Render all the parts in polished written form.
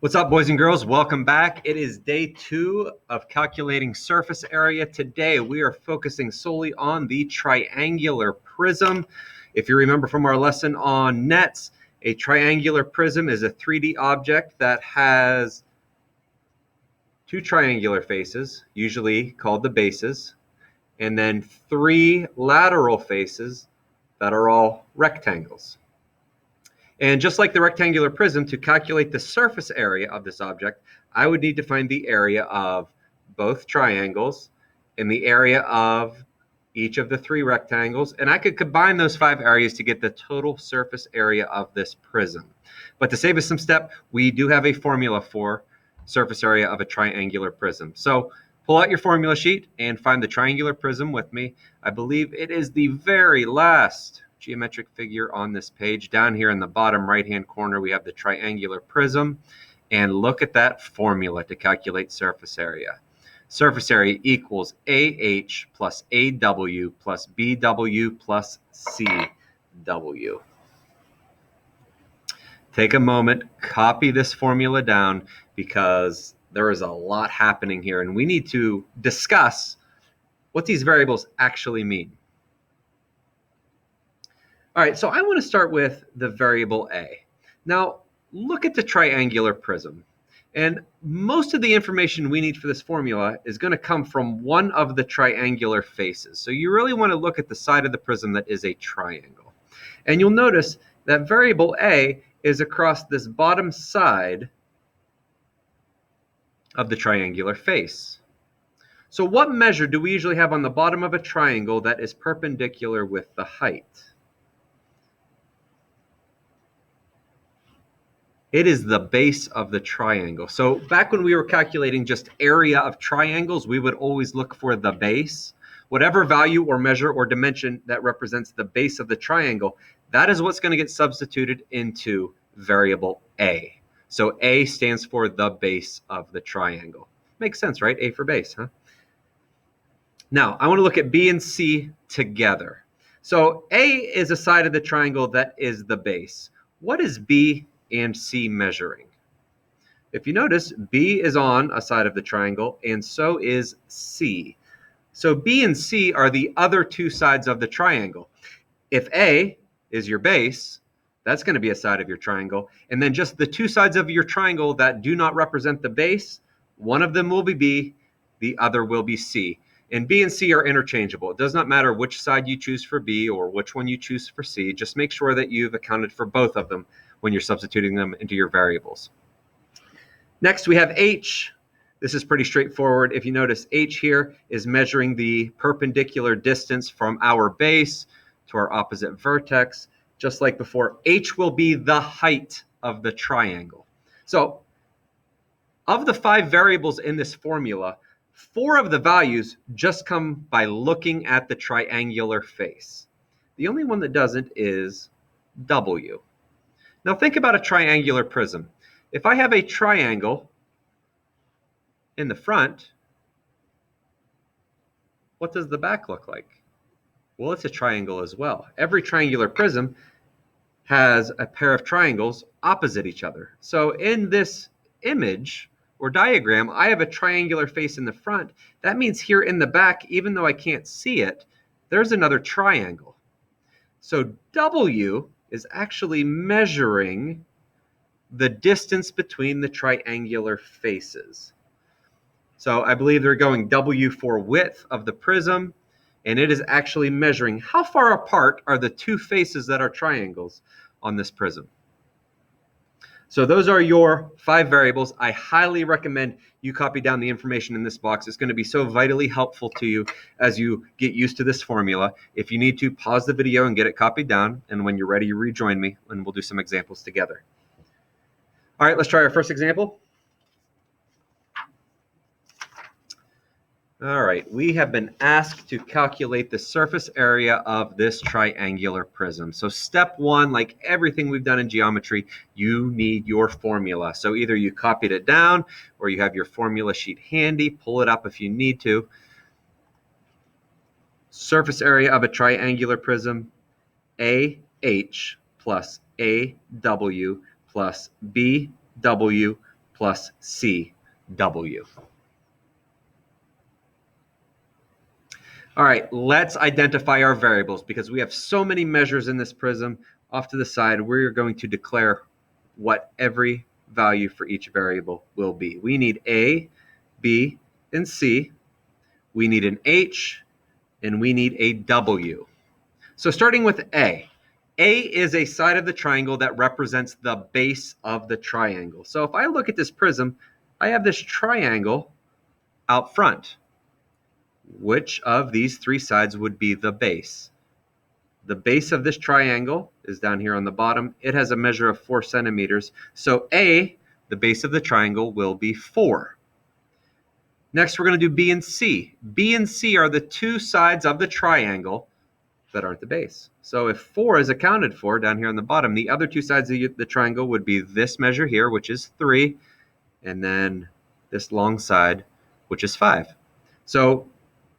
What's up, boys and girls? Welcome back. It is day 2 of calculating surface area. Today, we are focusing solely on the triangular prism. If you remember from our lesson on nets, a triangular prism is a 3D object that has two triangular faces, usually called the bases, and then 3 lateral faces that are all rectangles. And just like the rectangular prism, to calculate the surface area of this object, I would need to find the area of both triangles and the area of each of the 3 rectangles. And I could combine those 5 areas to get the total surface area of this prism. But to save us some step, we do have a formula for surface area of a triangular prism. So pull out your formula sheet and find the triangular prism with me. I believe it is the very last geometric figure on this page. Down here in the bottom right-hand corner, we have the triangular prism. And look at that formula to calculate surface area. Surface area equals AH plus AW plus BW plus CW. Take a moment, copy this formula down because there is a lot happening here, and we need to discuss what these variables actually mean. All right, so I want to start with the variable A. Now, look at the triangular prism. And most of the information we need for this formula is going to come from one of the triangular faces. So you really want to look at the side of the prism that is a triangle. And you'll notice that variable A is across this bottom side of the triangular face. So what measure do we usually have on the bottom of a triangle that is perpendicular with the height? It is the base of the triangle. So back when we were calculating just area of triangles, we would always look for the base. Whatever value or measure or dimension that represents the base of the triangle, that is what's going to get substituted into variable A. So A stands for the base of the triangle. Makes sense, right? A for base, huh? Now, I want to look at B and C together. So A is a side of the triangle that is the base. What is B and C measuring? If you notice, B is on a side of the triangle, and so is C. So B and C are the other 2 sides of the triangle. If A is your base, that's going to be a side of your triangle. And then just the 2 sides of your triangle that do not represent the base, one of them will be B, the other will be C. And B and C are interchangeable. It does not matter which side you choose for B or which one you choose for C. Just make sure that you've accounted for both of them when you're substituting them into your variables. Next, we have H. This is pretty straightforward. If you notice, H here is measuring the perpendicular distance from our base to our opposite vertex. Just like before, H will be the height of the triangle. So, of the 5 variables in this formula, 4 of the values just come by looking at the triangular face. The only one that doesn't is W. Now think about a triangular prism. If I have a triangle in the front, what does the back look like? Well, it's a triangle as well. Every triangular prism has a pair of triangles opposite each other. So in this image or diagram, I have a triangular face in the front. That means here in the back, even though I can't see it, there's another triangle. So W is actually measuring the distance between the triangular faces. So I believe they're going W for width of the prism, and it is actually measuring how far apart are the 2 faces that are triangles on this prism. So those are your 5 variables. I highly recommend you copy down the information in this box. It's going to be so vitally helpful to you as you get used to this formula. If you need to, pause the video and get it copied down, and when you're ready, you rejoin me, and we'll do some examples together. All right, let's try our first example. All right, we have been asked to calculate the surface area of this triangular prism. So step 1, like everything we've done in geometry, you need your formula. So either you copied it down or you have your formula sheet handy. Pull it up if you need to. Surface area of a triangular prism, AH plus AW plus BW plus CW. All right, let's identify our variables because we have so many measures in this prism. Off to the side, we're going to declare what every value for each variable will be. We need A, B, and C. We need an H, and we need a W. So starting with A. A is a side of the triangle that represents the base of the triangle. So if I look at this prism, I have this triangle out front. Which of these three sides would be the base? The base of this triangle is down here on the bottom. It has a measure of 4 centimeters. So A, the base of the triangle, will be 4. Next, we're going to do B and C. B and C are the two sides of the triangle that aren't the base. So if 4 is accounted for down here on the bottom, the other two sides of the triangle would be this measure here, which is 3, and then this long side, which is 5. So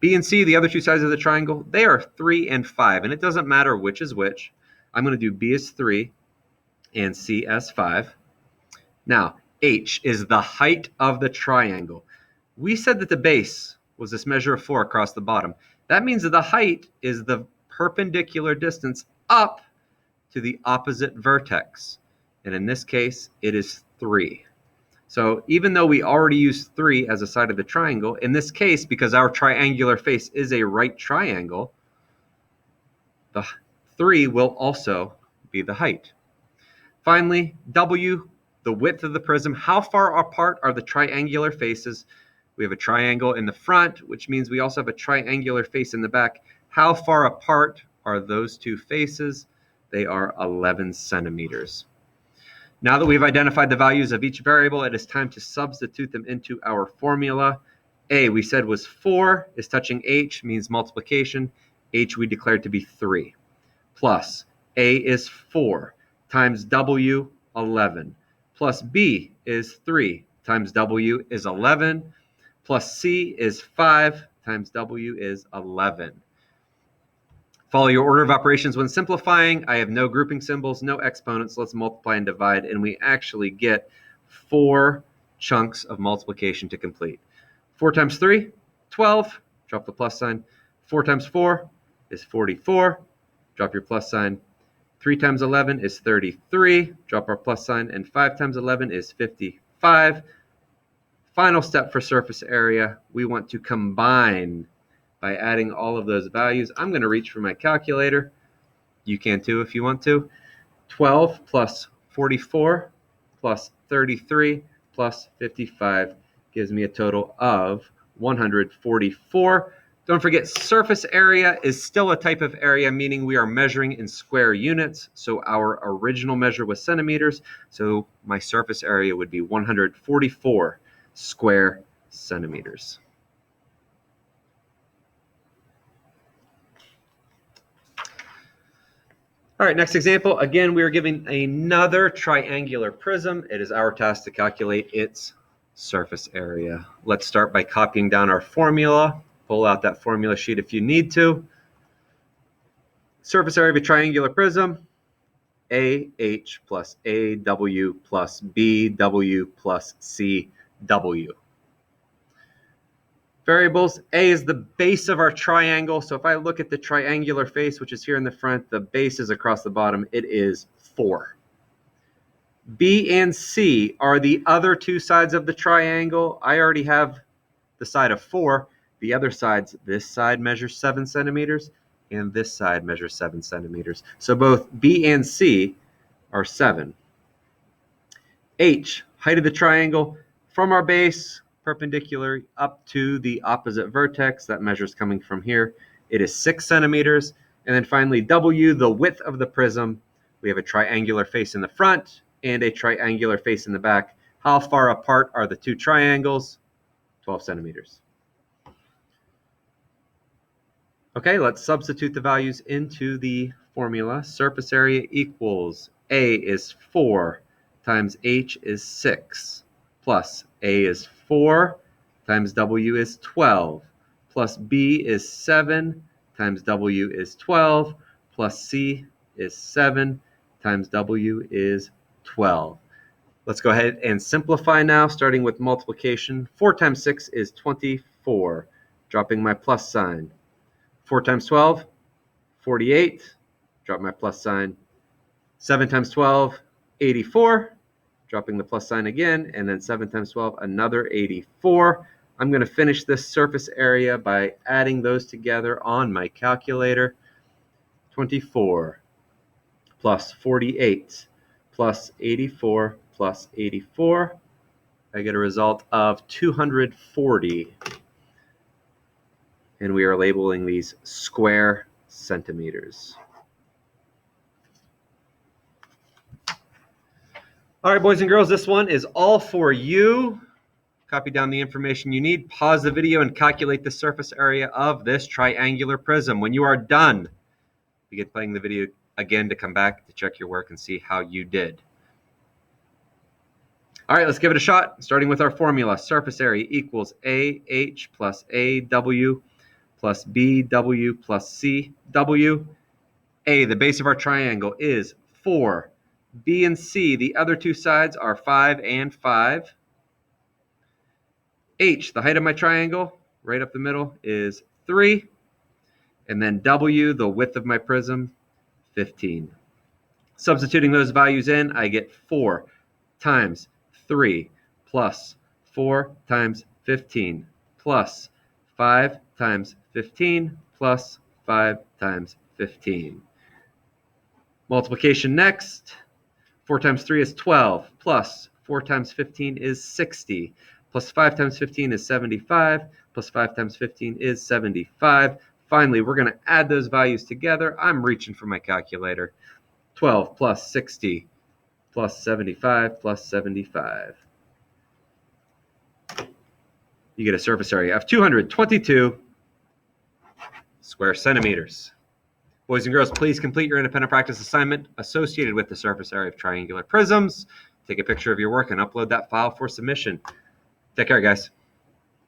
B and C, the other two sides of the triangle, they are 3 and 5, and it doesn't matter which is which. I'm going to do B as 3 and C as 5. Now, H is the height of the triangle. We said that the base was this measure of 4 across the bottom. That means that the height is the perpendicular distance up to the opposite vertex. And in this case, it is 3. So even though we already used 3 as a side of the triangle, in this case, because our triangular face is a right triangle, the 3 will also be the height. Finally, W, the width of the prism. How far apart are the triangular faces? We have a triangle in the front, which means we also have a triangular face in the back. How far apart are those two faces? They are 11 centimeters. Now that we've identified the values of each variable, it is time to substitute them into our formula. A, we said, was 4, is touching H, means multiplication. H we declared to be 3. Plus, A is 4, times W, 11. Plus B is 3, times W is 11. Plus C is 5, times W is 11. Follow your order of operations when simplifying. I have no grouping symbols, no exponents. Let's multiply and divide, and we actually get 4 chunks of multiplication to complete. 4 times 3, 12. Drop the plus sign. 4 times 4 is 44. Drop your plus sign. 3 times 11 is 33. Drop our plus sign. And 5 times 11 is 55. Final step for surface area. We want to combine by adding all of those values. I'm going to reach for my calculator. You can too if you want to. 12 plus 44 plus 33 plus 55 gives me a total of 144. Don't forget, surface area is still a type of area, meaning we are measuring in square units. So our original measure was centimeters. So my surface area would be 144 square centimeters. All right, next example. Again, we are given another triangular prism. It is our task to calculate its surface area. Let's start by copying down our formula. Pull out that formula sheet if you need to. Surface area of a triangular prism, AH plus AW plus BW plus CW. Variables, A is the base of our triangle. So if I look at the triangular face, which is here in the front, the base is across the bottom. It is 4. B and C are the other two sides of the triangle. I already have the side of 4. The other sides, this side measures 7 centimeters, and this side measures 7 centimeters. So both B and C are 7. H, height of the triangle, from our base, perpendicular up to the opposite vertex, that measures coming from here, it is 6 centimeters. And then finally, W, the width of the prism, we have a triangular face in the front and a triangular face in the back. How far apart are the two triangles? 12 centimeters. Okay, let's substitute the values into the formula. Surface area equals A is 4 times H is 6, plus A is 4 times W is 12, plus B is 7 times W is 12, plus C is 7 times W is 12. Let's go ahead and simplify now, starting with multiplication. 4 times 6 is 24, dropping my plus sign. 4 times 12, 48, drop my plus sign. 7 times 12, 84, dropping the plus sign again, and then 7 times 12, another 84. I'm going to finish this surface area by adding those together on my calculator. 24 plus 48 plus 84 plus 84. I get a result of 240. And we are labeling these square centimeters. All right, boys and girls, this one is all for you. Copy down the information you need, pause the video, and calculate the surface area of this triangular prism. When you are done, begin playing the video again to come back to check your work and see how you did. All right, let's give it a shot. Starting with our formula, surface area equals AH plus AW plus BW plus CW. A, the base of our triangle, is 4. B and C, the other two sides, are 5 and 5. H, the height of my triangle, right up the middle, is 3. And then W, the width of my prism, 15. Substituting those values in, I get 4 times 3 plus 4 times 15 plus 5 times 15 plus 5 times 15. Multiplication next. 4 times 3 is 12, plus 4 times 15 is 60, plus 5 times 15 is 75, plus 5 times 15 is 75. Finally, we're going to add those values together. I'm reaching for my calculator. 12 plus 60 plus 75 plus 75. You get a surface area of 222 square centimeters. Boys and girls, please complete your independent practice assignment associated with the surface area of triangular prisms. Take a picture of your work and upload that file for submission. Take care, guys.